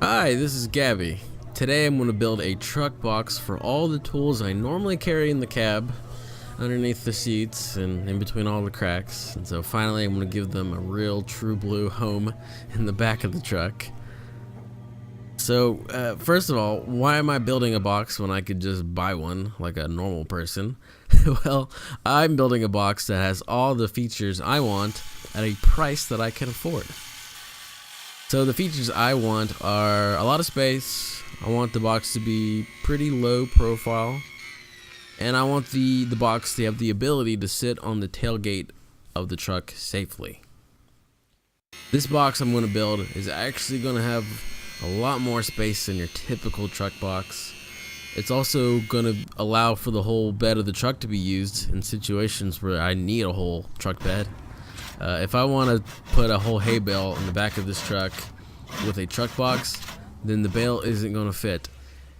Hi, this is Gabby. Today I'm going to build a truck box for all the tools I normally carry in the cab, underneath the seats and in between all the cracks. And so finally I'm going to give them a real true blue home in the back of the truck. So first of all, why am I building a box when I could just buy one like a normal person? Well, I'm building a box that has all the features I want at a price that I can afford. So the features I want are a lot of space. I want the box to be pretty low profile, and I want the box to have the ability to sit on the tailgate of the truck safely. This box I'm going to build is actually going to have a lot more space than your typical truck box. It's also going to allow for the whole bed of the truck to be used in situations where I need a whole truck bed. If I want to put a whole hay bale in the back of this truck with a truck box, then the bale isn't going to fit,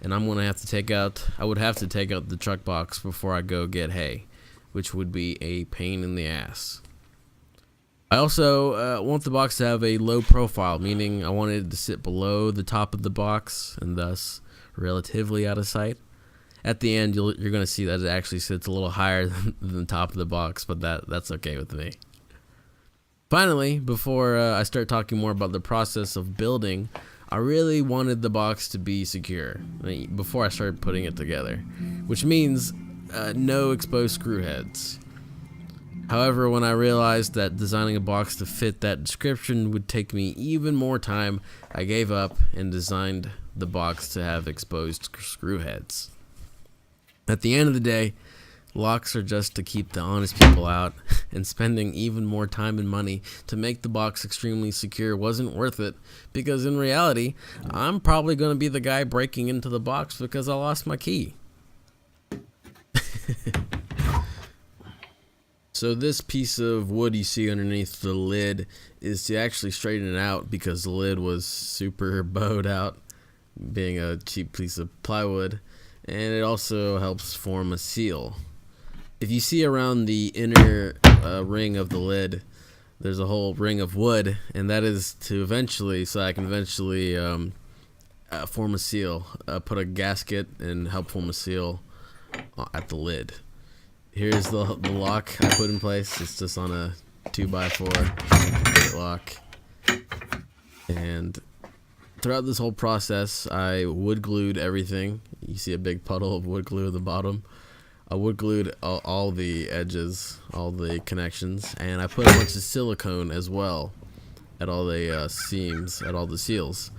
and I would have to take out the truck box before I go get hay, which would be a pain in the ass. I also want the box to have a low profile, meaning I want it to sit below the top of the box and thus relatively out of sight. At the end, you're going to see that it actually sits a little higher than the top of the box, but that's okay with me. Finally, before I start talking more about the process of building, I really wanted the box to be secure before I started putting it together, which means no exposed screw heads. However, when I realized that designing a box to fit that description would take me even more time, I gave up and designed the box to have exposed screw heads. At the end of the day, locks are just to keep the honest people out, and spending even more time and money to make the box extremely secure wasn't worth it, because in reality, I'm probably going to be the guy breaking into the box because I lost my key. So this piece of wood you see underneath the lid is to actually straighten it out because the lid was super bowed out, being a cheap piece of plywood, and it also helps form a seal. If you see around the inner ring of the lid, there's a whole ring of wood, and that is to so I can eventually form a seal, put a gasket and help form a seal at the lid. Here's the lock I put in place. It's just on a 2x4 lock, and throughout this whole process, I wood glued everything. You see a big puddle of wood glue at the bottom. I wood glued all the edges, all the connections, and I put a bunch of silicone as well at all the seams, at all the seals.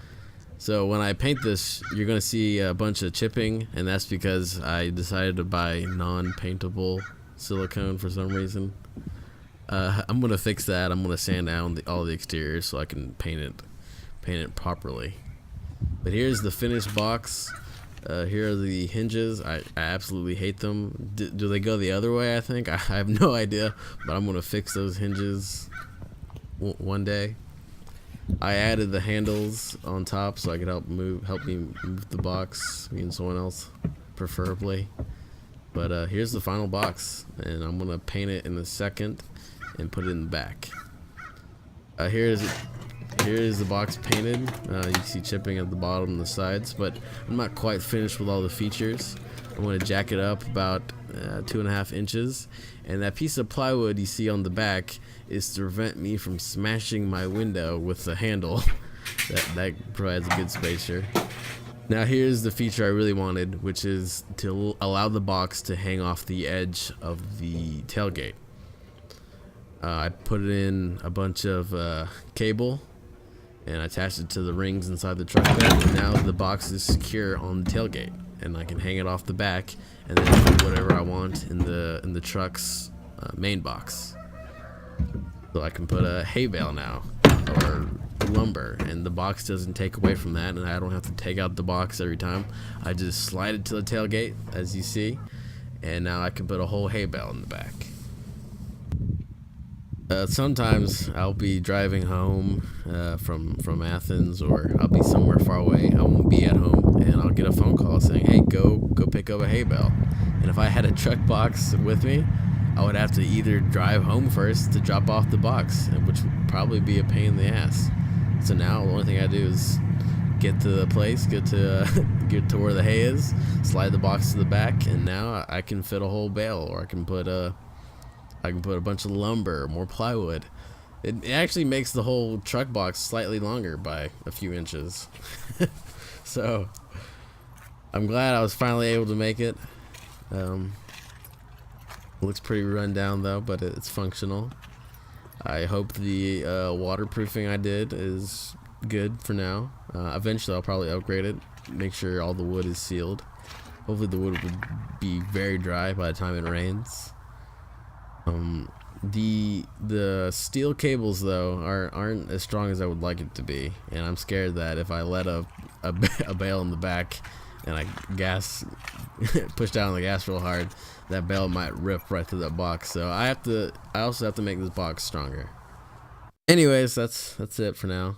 So when I paint this, you're going to see a bunch of chipping, and that's because I decided to buy non-paintable silicone for some reason. I'm going to fix that. I'm going to sand down all the exteriors so I can paint it properly. But here's the finished box. Here are the hinges. I absolutely hate them. Do they go the other way? I think I have no idea, but I'm gonna fix those hinges one day. I added the handles on top so I could help me move the box, me and someone else preferably. But here's the final box, and I'm gonna paint it in a second and put it in the back. Here is the box painted. You see chipping at the bottom and the sides, but I'm not quite finished with all the features. I'm going to jack it up about 2.5 inches, and that piece of plywood you see on the back is to prevent me from smashing my window with the handle. that provides a good spacer. Now here's the feature I really wanted, which is to allow the box to hang off the edge of the tailgate. I put it in a bunch of cable and I attached it to the rings inside the truck bed, and now the box is secure on the tailgate, and I can hang it off the back and then put whatever I want in the truck's main box. So I can put a hay bale now or lumber, and the box doesn't take away from that, and I don't have to take out the box every time. I just slide it to the tailgate, as you see, and now I can put a whole hay bale in the back. Sometimes I'll be driving home from Athens, or I'll be somewhere far away. I won't be at home, and I'll get a phone call saying, "Hey, go pick up a hay bale." And if I had a truck box with me, I would have to either drive home first to drop off the box, which would probably be a pain in the ass. So now the only thing I do is get to the place, get to get to where the hay is, slide the box to the back, and now I can fit a whole bale, or I can put a bunch of lumber, more plywood. It actually makes the whole truck box slightly longer by a few inches. So I'm glad I was finally able to make it. Looks pretty run down though, but it's functional. I hope the waterproofing I did is good for now. Eventually I'll probably upgrade it, make sure all the wood is sealed. Hopefully the wood will be very dry by the time it rains. The steel cables though aren't as strong as I would like it to be, and I'm scared that if I let a bale in the back and I push down on the gas real hard, that bale might rip right through that box. So I also have to make this box stronger. Anyways, that's it for now.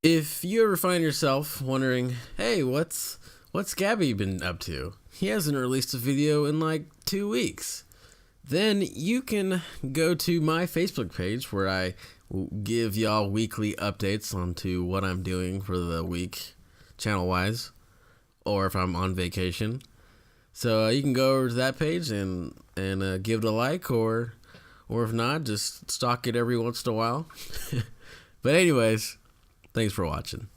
If you ever find yourself wondering, hey, what's Gabby been up to? He hasn't released a video in like 2 weeks. Then you can go to my Facebook page where I give y'all weekly updates onto what I'm doing for the week, channel-wise, or if I'm on vacation. So you can go over to that page and give it a like, or if not, just stalk it every once in a while. But anyways, thanks for watching.